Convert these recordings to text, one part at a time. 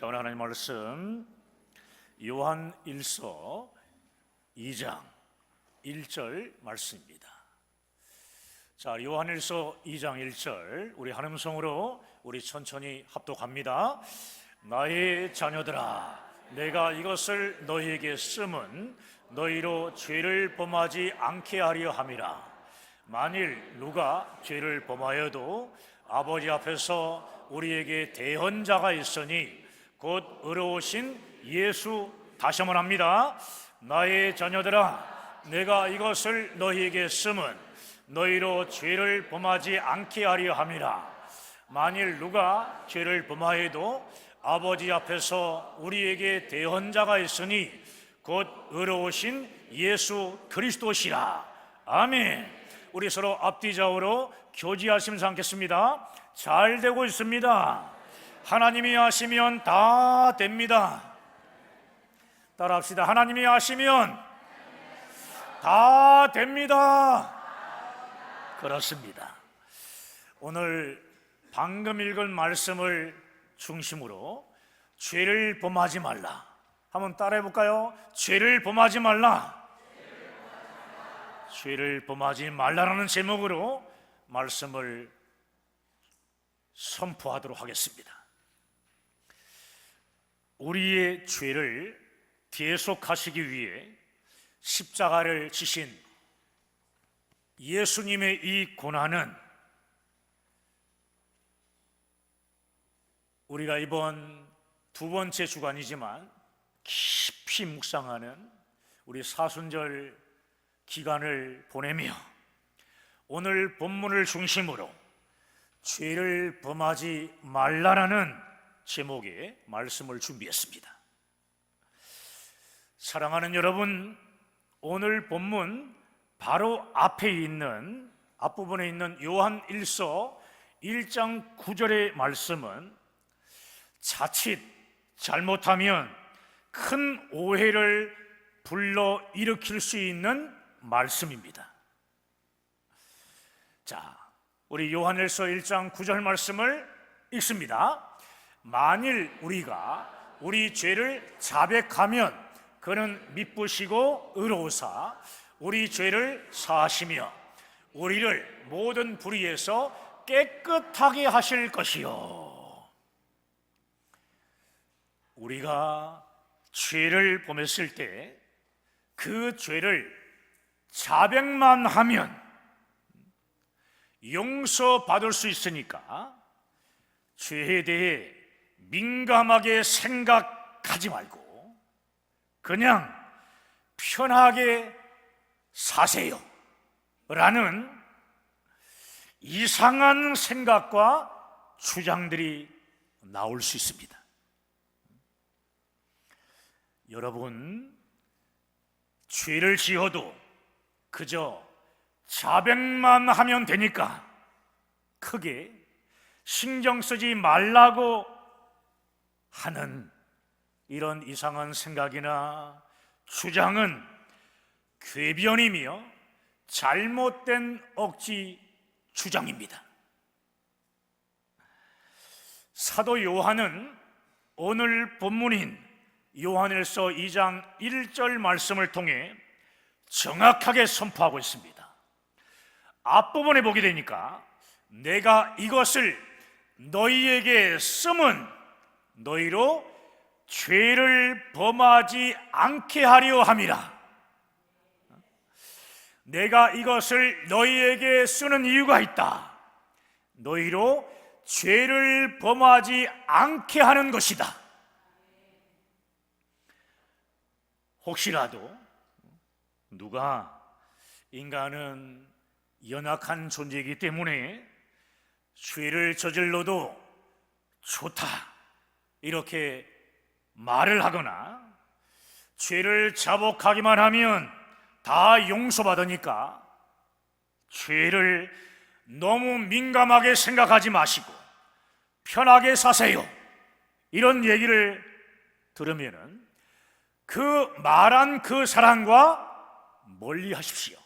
오늘 하나님 말씀 요한 1서 2장 1절 말씀입니다. 자, 요한 1서 2장 1절 우리 한음성으로 우리 천천히 합독합니다. 나의 자녀들아, 내가 이것을 너희에게 쓰면 너희로 죄를 범하지 않게 하려 함이라. 만일 누가 죄를 범하여도 아버지 앞에서 우리에게 대언자가 있으니 곧 의로우신 예수. 다시 한번 합니다. 나의 자녀들아, 내가 이것을 너희에게 쓰면 너희로 죄를 범하지 않게 하려 함이라. 만일 누가 죄를 범하여도 아버지 앞에서 우리에게 대언자가 있으니 곧 의로우신 예수 그리스도시라. 아멘. 우리 서로 앞뒤 좌우로 교지하시면서 함께했습니다. 잘 되고 있습니다. 하나님이 하시면 다 됩니다. 따라합시다. 하나님이 하시면 다 됩니다. 그렇습니다. 오늘 방금 읽은 말씀을 중심으로 죄를 범하지 말라. 한번 따라해 볼까요? 죄를 범하지 말라. 죄를 범하지 말라라는 제목으로 말씀을 선포하도록 하겠습니다. 우리의 죄를 대속하시기 위해 십자가를 지신 예수님의 이 고난은 우리가 이번 두 번째 주간이지만 깊이 묵상하는 우리 사순절 기간을 보내며 오늘 본문을 중심으로 죄를 범하지 말라라는 제목의 말씀을 준비했습니다. 사랑하는 여러분, 오늘 본문 바로 앞부분에 있는 요한 1서 1장 9절의 말씀은 자칫 잘못하면 큰 오해를 불러일으킬 수 있는 말씀입니다. 자, 우리 요한 1서 1장 9절 말씀을 읽습니다. 만일 우리가 우리 죄를 자백하면 그는 미쁘시고 의로우사 우리 죄를 사하시며 우리를 모든 불의에서 깨끗하게 하실 것이요. 우리가 죄를 범했을 때 그 죄를 자백만 하면 용서받을 수 있으니까 죄에 대해 민감하게 생각하지 말고 그냥 편하게 사세요 라는 이상한 생각과 주장들이 나올 수 있습니다. 여러분, 죄를 지어도 그저 자백만 하면 되니까 크게 신경 쓰지 말라고 하는 이런 이상한 생각이나 주장은 궤변이며 잘못된 억지 주장입니다. 사도 요한은 오늘 본문인 요한일서 2장 1절 말씀을 통해 정확하게 선포하고 있습니다. 앞부분에 보게 되니까 내가 이것을 너희에게 쓰면 너희로 죄를 범하지 않게 하려 함이라. 내가 이것을 너희에게 쓰는 이유가 있다. 너희로 죄를 범하지 않게 하는 것이다. 혹시라도 누가 인간은 연약한 존재이기 때문에 죄를 저질러도 좋다 이렇게 말을 하거나 죄를 자복하기만 하면 다 용서받으니까 죄를 너무 민감하게 생각하지 마시고 편하게 사세요 이런 얘기를 들으면은 그 말한 그 사람과 멀리 하십시오.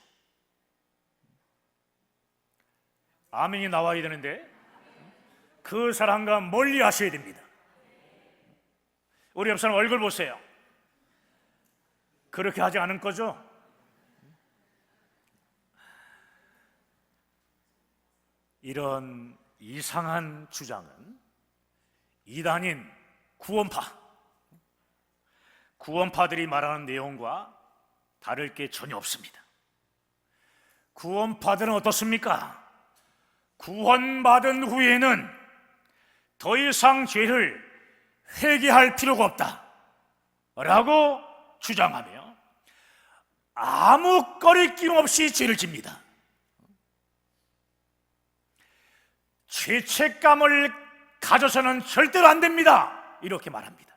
아멘이 나와야 되는데 그 사람과 멀리 하셔야 됩니다. 우리 옆 사람 얼굴 보세요. 그렇게 하지 않은 거죠? 이런 이상한 주장은 이단인 구원파들이 말하는 내용과 다를 게 전혀 없습니다. 구원파들은 어떻습니까? 구원받은 후에는 더 이상 죄를 회개할 필요가 없다 라고 주장하며 아무 거리낌 없이 죄를 집니다. 죄책감을 가져서는 절대로 안 됩니다 이렇게 말합니다.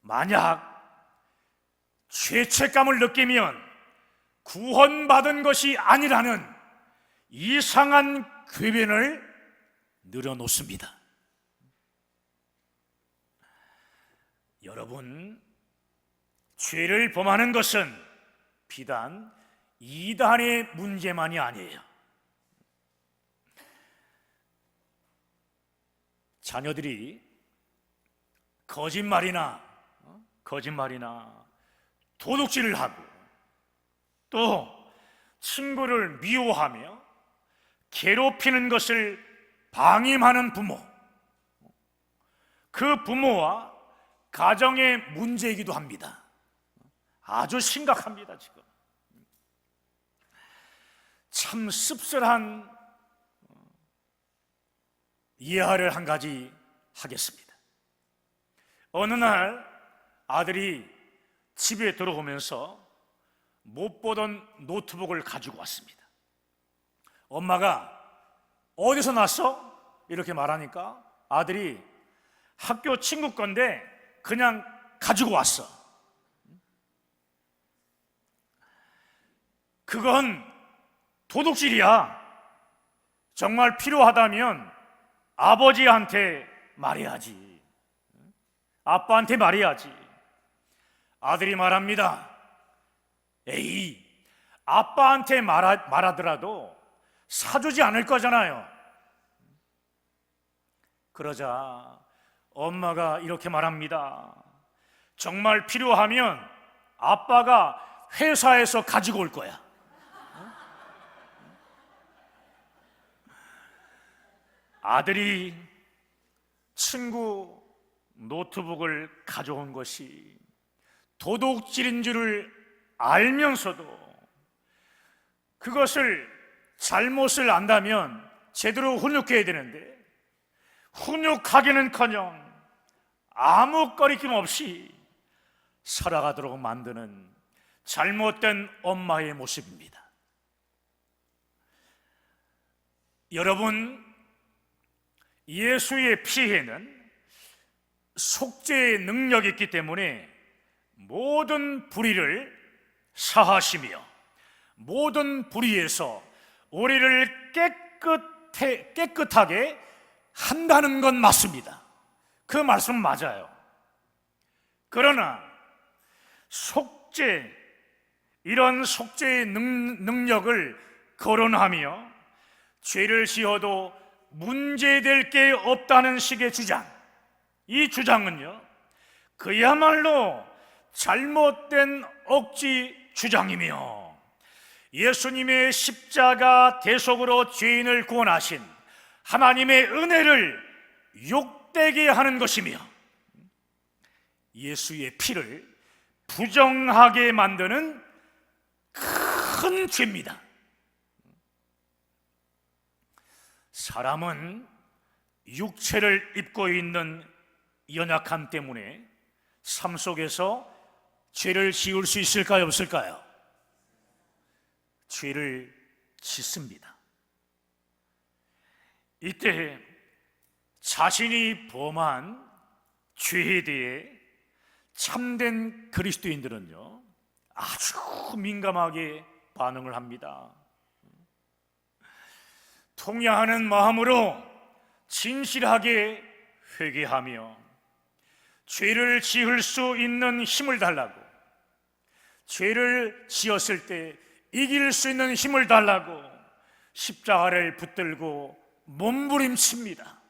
만약 죄책감을 느끼면 구원받은 것이 아니라는 이상한 궤변을 늘어놓습니다. 여러분, 죄를 범하는 것은 비단 이단의 문제만이 아니에요. 자녀들이 거짓말이나 도둑질을 하고 또 친구를 미워하며 괴롭히는 것을 방임하는 부모, 그 부모와 가정의 문제이기도 합니다. 아주 심각합니다. 지금 참 씁쓸한 예화를 한 가지 하겠습니다. 어느 날 아들이 집에 들어오면서 못 보던 노트북을 가지고 왔습니다. 엄마가 어디서 났어? 이렇게 말하니까 아들이 학교 친구 건데 그냥 가지고 왔어. 그건 도둑질이야. 정말 필요하다면 아버지한테 말해야지. 아빠한테 말해야지. 아들이 말합니다. 에이, 아빠한테 말하더라도 사주지 않을 거잖아요. 그러자 엄마가 이렇게 말합니다. 정말 필요하면 아빠가 회사에서 가지고 올 거야. 아들이 친구 노트북을 가져온 것이 도둑질인 줄을 알면서도 그것을 잘못을 안다면 제대로 훈육해야 되는데 훈육하기는커녕 아무 거리낌 없이 살아가도록 만드는 잘못된 엄마의 모습입니다. 여러분, 예수의 피에는 속죄의 능력이 있기 때문에 모든 불의를 사하시며 모든 불의에서 우리를 깨끗하게 한다는 건 맞습니다. 그 말씀은 맞아요. 그러나 이런 속죄의 능력을 거론하며 죄를 지어도 문제될 게 없다는 식의 주장, 이 주장은요 그야말로 잘못된 억지 주장이며 예수님의 십자가 대속으로 죄인을 구원하신 하나님의 은혜를 욕되게 하는 것이며 예수의 피를 부정하게 만드는 큰 죄입니다. 사람은 육체를 입고 있는 연약함 때문에 삶 속에서 죄를 지을 수 있을까요? 없을까요? 죄를 짓습니다. 이때 자신이 범한 죄에 대해 참된 그리스도인들은요 아주 민감하게 반응을 합니다. 통야하는 마음으로 진실하게 회개하며 죄를 지을 수 있는 힘을 달라고, 죄를 지었을 때 이길 수 있는 힘을 달라고 십자가를 붙들고 몸부림칩니다.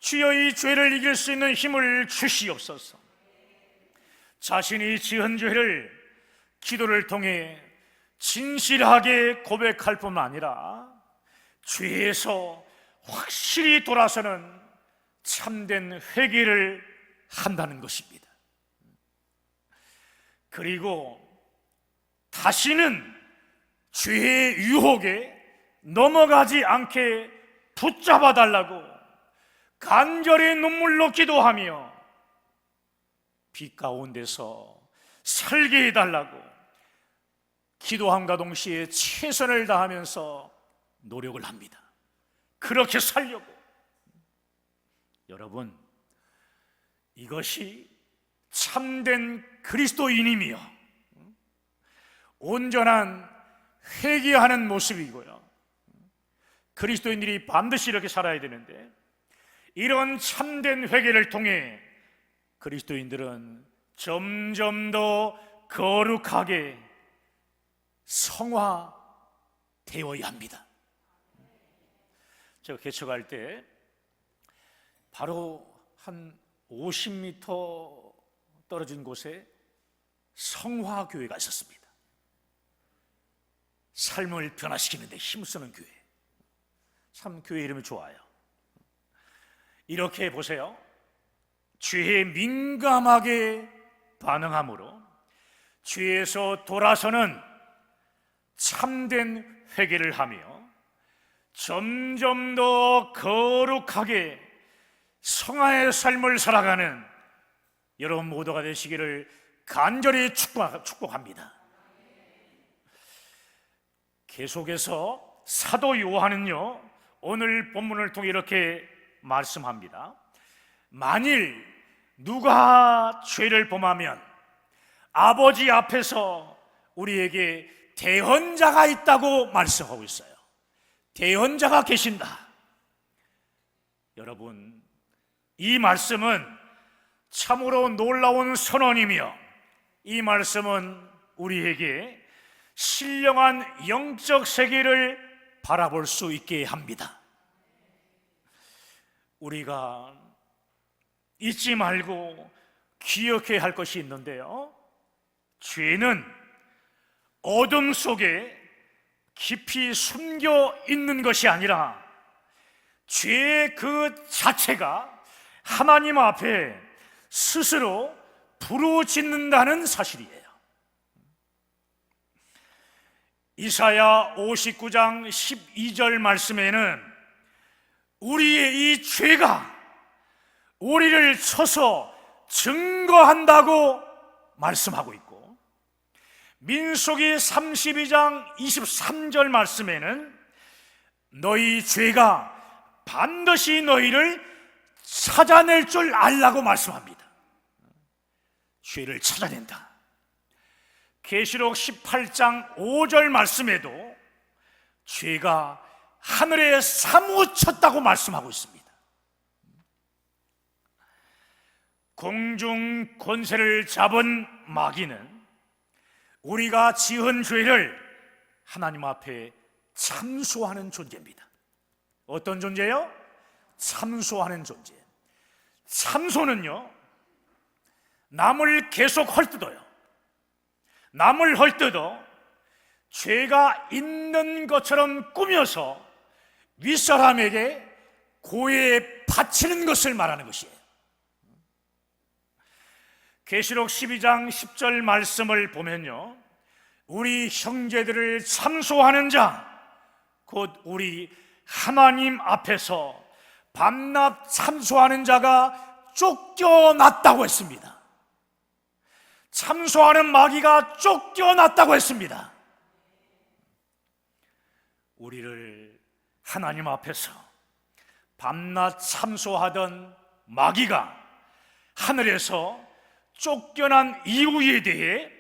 주여 이 죄를 이길 수 있는 힘을 주시옵소서. 자신이 지은 죄를 기도를 통해 진실하게 고백할 뿐만 아니라 죄에서 확실히 돌아서는 참된 회개를 한다는 것입니다. 그리고 다시는 죄의 유혹에 넘어가지 않게 붙잡아 달라고 간절히 눈물로 기도하며 빛 가운데서 살게 해달라고 기도함과 동시에 최선을 다하면서 노력을 합니다. 그렇게 살려고. 여러분, 이것이 참된 그리스도인이며 온전한 회개하는 모습이고요, 그리스도인들이 반드시 이렇게 살아야 되는데, 이런 참된 회개를 통해 그리스도인들은 점점 더 거룩하게 성화되어야 합니다. 제가 개척할 때 바로 한 50m 떨어진 곳에 성화교회가 있었습니다. 삶을 변화시키는 데 힘쓰는 교회. 참 교회 이름이 좋아요. 이렇게 보세요. 죄에 민감하게 반응함으로 죄에서 돌아서는 참된 회개를 하며 점점 더 거룩하게 성화의 삶을 살아가는 여러분 모두가 되시기를 간절히 축복합니다. 계속해서 사도 요한은요, 오늘 본문을 통해 이렇게 말씀합니다. 만일 누가 죄를 범하면 아버지 앞에서 우리에게 대언자가 있다고 말씀하고 있어요. 대언자가 계신다. 여러분, 이 말씀은 참으로 놀라운 선언이며, 이 말씀은 우리에게 신령한 영적 세계를 바라볼 수 있게 합니다. 우리가 잊지 말고 기억해야 할 것이 있는데요, 죄는 어둠 속에 깊이 숨겨 있는 것이 아니라 죄 그 자체가 하나님 앞에 스스로 부르짖는다는 사실이에요. 이사야 59장 12절 말씀에는 우리의 이 죄가 우리를 쳐서 증거한다고 말씀하고 있고, 민수기 32장 23절 말씀에는 너희 죄가 반드시 너희를 찾아낼 줄 알라고 말씀합니다. 죄를 찾아낸다. 계시록 18장 5절 말씀에도 죄가 하늘에 사무쳤다고 말씀하고 있습니다. 공중 권세를 잡은 마귀는 우리가 지은 죄를 하나님 앞에 참소하는 존재입니다. 어떤 존재요? 참소하는 존재. 참소는요, 남을 계속 헐뜯어요. 남을 헐뜯어 죄가 있는 것처럼 꾸며서 윗사람에게 고해 바치는 것을 말하는 것이에요. 계시록 12장 10절 말씀을 보면요, 우리 형제들을 참소하는 자, 곧 우리 하나님 앞에서 밤낮 참소하는 자가 쫓겨났다고 했습니다. 참소하는 마귀가 쫓겨났다고 했습니다. 우리를 하나님 앞에서 밤낮 참소하던 마귀가 하늘에서 쫓겨난 이유에 대해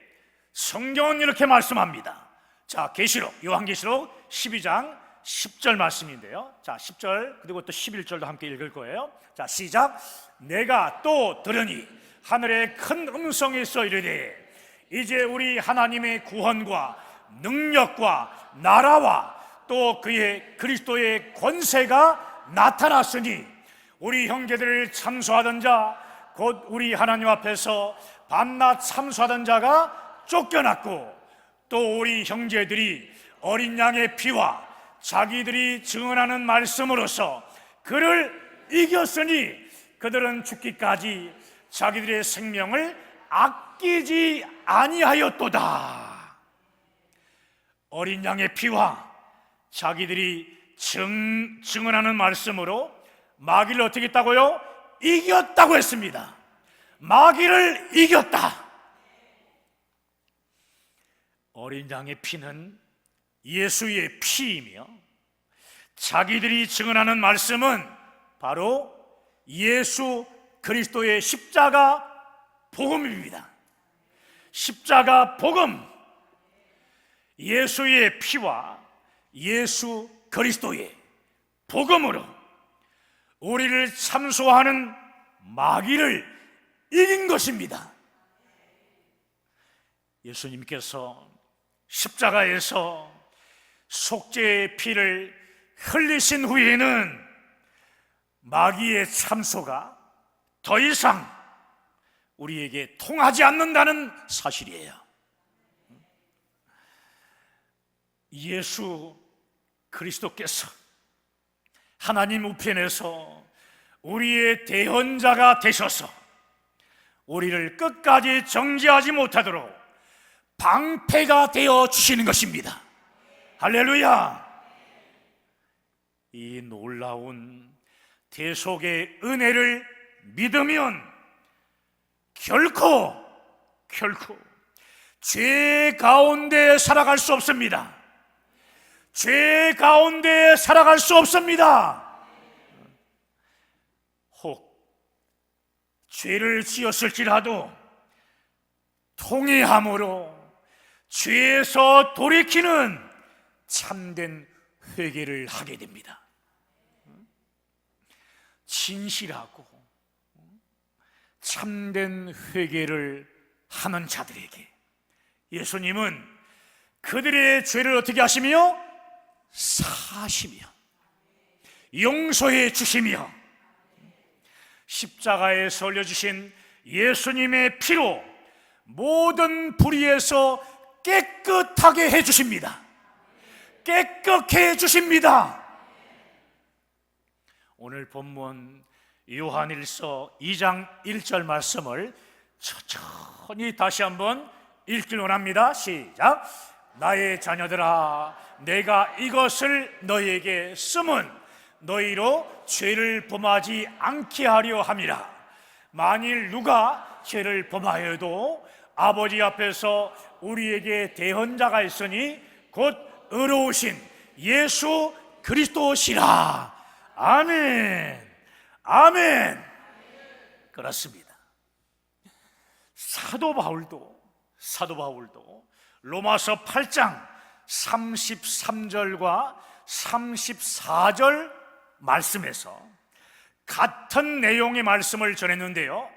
성경은 이렇게 말씀합니다. 자, 계시록, 요한계시록 12장 10절 말씀인데요, 자 10절 그리고 또 11절도 함께 읽을 거예요. 자, 시작. 내가 또 들으니 하늘에 큰 음성에서 이르되 이제 우리 하나님의 구원과 능력과 나라와 또 그의 그리스도의 권세가 나타났으니 우리 형제들을 참소하던 자, 곧 우리 하나님 앞에서 밤낮 참소하던 자가 쫓겨났고, 또 우리 형제들이 어린 양의 피와 자기들이 증언하는 말씀으로서 그를 이겼으니 그들은 죽기까지 자기들의 생명을 아끼지 아니하였도다. 어린 양의 피와 자기들이 증언하는 말씀으로 마귀를 어떻게 했다고요? 이겼다고 했습니다. 마귀를 이겼다. 어린 양의 피는 예수의 피이며, 자기들이 증언하는 말씀은 바로 예수 그리스도의 십자가 복음입니다. 십자가 복음, 예수의 피와 예수 그리스도의 복음으로 우리를 참소하는 마귀를 이긴 것입니다. 예수님께서 십자가에서 속죄의 피를 흘리신 후에는 마귀의 참소가 더 이상 우리에게 통하지 않는다는 사실이에요. 예수 그리스도께서 하나님 우편에서 우리의 대언자가 되셔서 우리를 끝까지 정죄하지 못하도록 방패가 되어 주시는 것입니다. 할렐루야! 이 놀라운 대속의 은혜를 믿으면 결코 죄 가운데 살아갈 수 없습니다. 죄 가운데 살아갈 수 없습니다. 혹 죄를 지었을지라도 통회함으로 죄에서 돌이키는 참된 회개를 하게 됩니다. 진실하고 참된 회개를 하는 자들에게 예수님은 그들의 죄를 어떻게 하시며 사하시며 용서해 주시며 십자가에 올려주신 예수님의 피로 모든 불의에서 깨끗하게 해주십니다. 깨끗해 해주십니다. 오늘 본문 요한일서 2장 1절 말씀을 천천히 다시 한번 읽기를 원합니다. 시작. 나의 자녀들아, 내가 이것을 너희에게 쓰면 너희로 죄를 범하지 않게 하려 함이라. 만일 누가 죄를 범하여도 아버지 앞에서 우리에게 대언자가 있으니 곧 의로우신 예수 그리스도시라. 아멘. 아멘. 그렇습니다. 사도 바울도 로마서 8장 33절과 34절 말씀에서 같은 내용의 말씀을 전했는데요.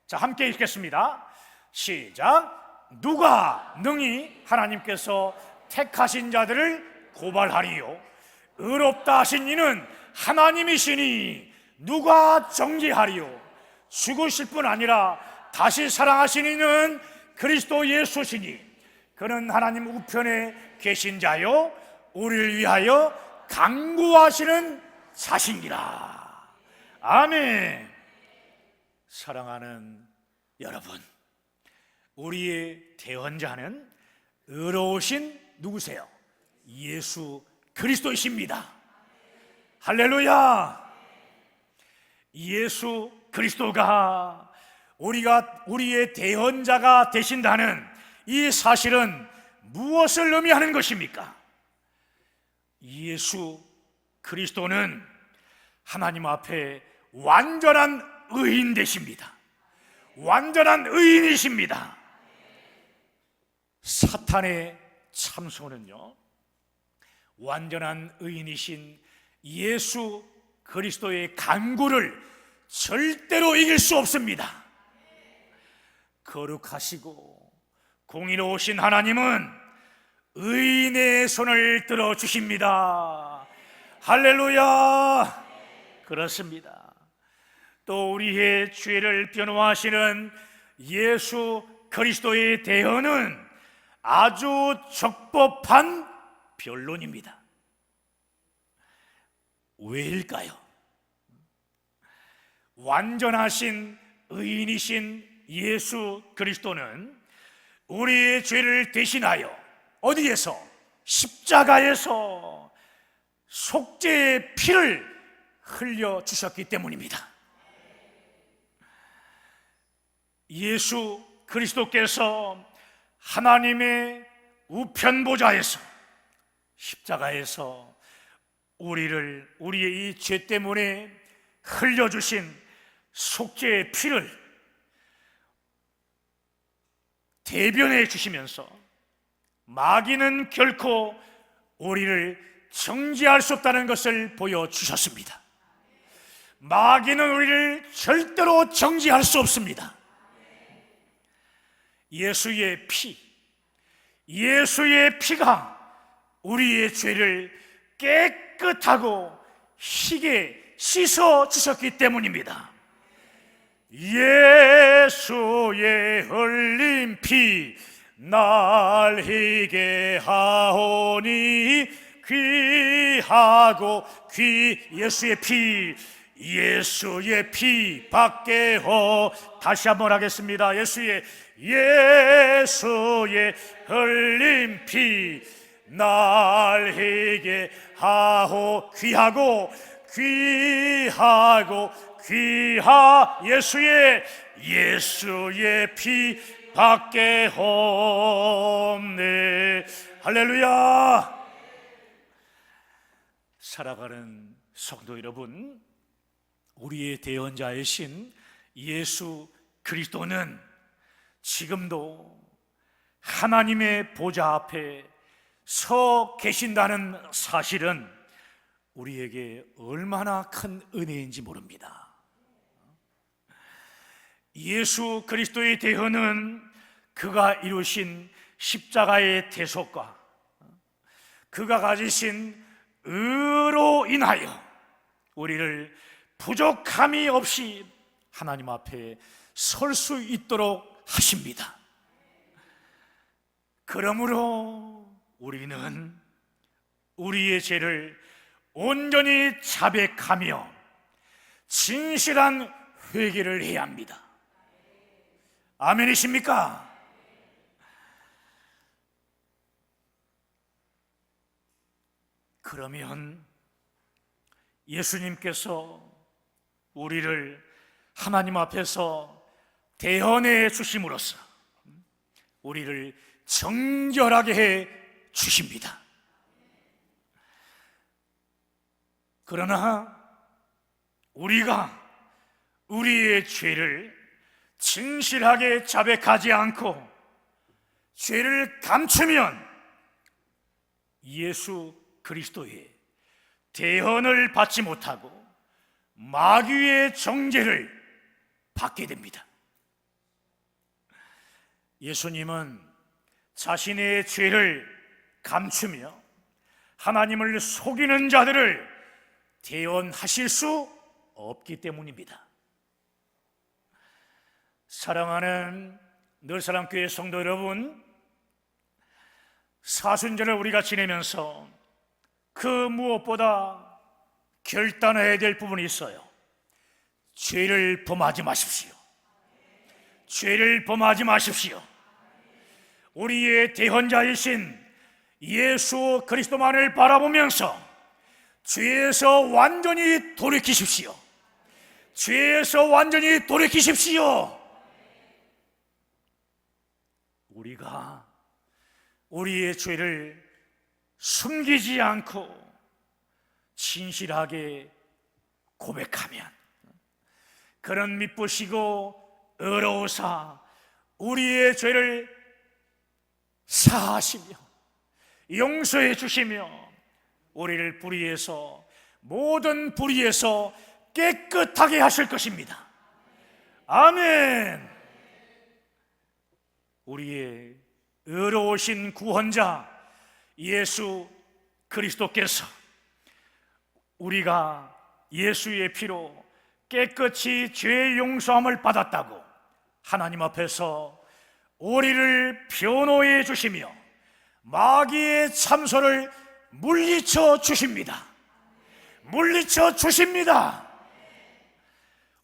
자, 함께 읽겠습니다. 시작. 누가 능히 하나님께서 택하신 자들을 고발하리요? 의롭다 하신 이는 하나님이시니 누가 정죄하리요? 죽으실 뿐 아니라 다시 사랑하신 이는 그리스도 예수시니 그는 하나님 우편에 계신 자요 우리를 위하여 간구하시는 자신이라. 아멘. 사랑하는 여러분, 우리의 대언자는 의로우신 누구세요? 예수 그리스도이십니다. 할렐루야. 예수 그리스도가 우리의 대언자가 되신다는 이 사실은 무엇을 의미하는 것입니까? 예수 그리스도는 하나님 앞에 완전한 의인 되십니다. 완전한 의인이십니다. 사탄의 참소는요, 완전한 의인이신 예수 그리스도의 간구를 절대로 이길 수 없습니다. 거룩하시고 공의로우신 하나님은 의인의 손을 들어주십니다. 할렐루야. 그렇습니다. 또 우리의 죄를 변호하시는 예수 그리스도의 대언은 아주 적법한 변론입니다. 왜일까요? 완전하신 의인이신 예수 그리스도는 우리의 죄를 대신하여 어디에서? 십자가에서 속죄의 피를 흘려주셨기 때문입니다. 예수 그리스도께서 하나님의 우편보좌에서 십자가에서 우리의 이 죄 때문에 흘려주신 속죄의 피를 대변해 주시면서 마귀는 결코 우리를 정죄할 수 없다는 것을 보여주셨습니다. 마귀는 우리를 절대로 정죄할 수 없습니다. 예수의 피가 우리의 죄를 깨끗하고 희게 씻어 주셨기 때문입니다. 예수의 흘린 피 날 희게 하오니 귀하고 예수의 피 밖에 다시 한번 하겠습니다. 예수의 흘린 피 날 희게 하오 귀하 예수의 피 밖에 없네. 할렐루야. 살아가는 성도 여러분, 우리의 대언자이신 예수 그리스도는 지금도 하나님의 보좌 앞에 서 계신다는 사실은 우리에게 얼마나 큰 은혜인지 모릅니다. 예수 그리스도의 대언은 그가 이루신 십자가의 대속과 그가 가지신 의로 인하여 우리를 부족함이 없이 하나님 앞에 설 수 있도록 하십니다. 그러므로 우리는 우리의 죄를 온전히 자백하며 진실한 회개를 해야 합니다. 아멘이십니까? 그러면 예수님께서 우리를 하나님 앞에서 대언해 주심으로써 우리를 정결하게 해 주십니다. 그러나 우리가 우리의 죄를 진실하게 자백하지 않고 죄를 감추면 예수 그리스도의 대언을 받지 못하고 마귀의 정죄를 받게 됩니다. 예수님은 자신의 죄를 감추며 하나님을 속이는 자들을 대언하실 수 없기 때문입니다. 사랑하는 늘사랑교회 성도 여러분, 사순절을 우리가 지내면서 그 무엇보다 결단해야 될 부분이 있어요. 죄를 범하지 마십시오. 죄를 범하지 마십시오. 우리의 대언자이신 예수 그리스도만을 바라보면서 죄에서 완전히 돌이키십시오. 죄에서 완전히 돌이키십시오. 우리가 우리의 죄를 숨기지 않고 진실하게 고백하면 그는 미쁘시고 의로우사 우리의 죄를 사하시며 용서해 주시며 우리를 모든 불의에서 깨끗하게 하실 것입니다. 아멘. 우리의 의로우신 구원자 예수 그리스도께서 우리가 예수의 피로 깨끗이 죄의 용서함을 받았다고 하나님 앞에서 우리를 변호해 주시며 마귀의 참소를 물리쳐 주십니다. 물리쳐 주십니다.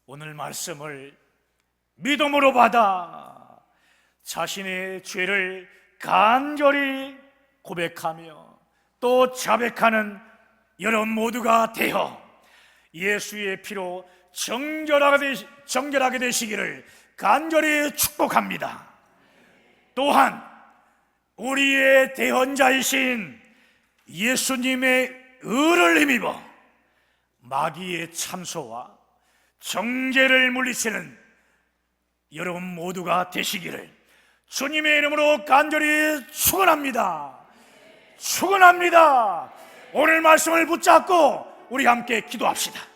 오늘 말씀을 믿음으로 받아 자신의 죄를 간절히 고백하며 또 자백하는 여러분 모두가 되어 예수의 피로 정결하게 되시기를 간절히 축복합니다. 또한 우리의 대언자이신 예수님의 의를 힘입어 마귀의 참소와 정죄를 물리치는 여러분 모두가 되시기를 주님의 이름으로 간절히 축원합니다. 축원합니다. 오늘 말씀을 붙잡고 우리 함께 기도합시다.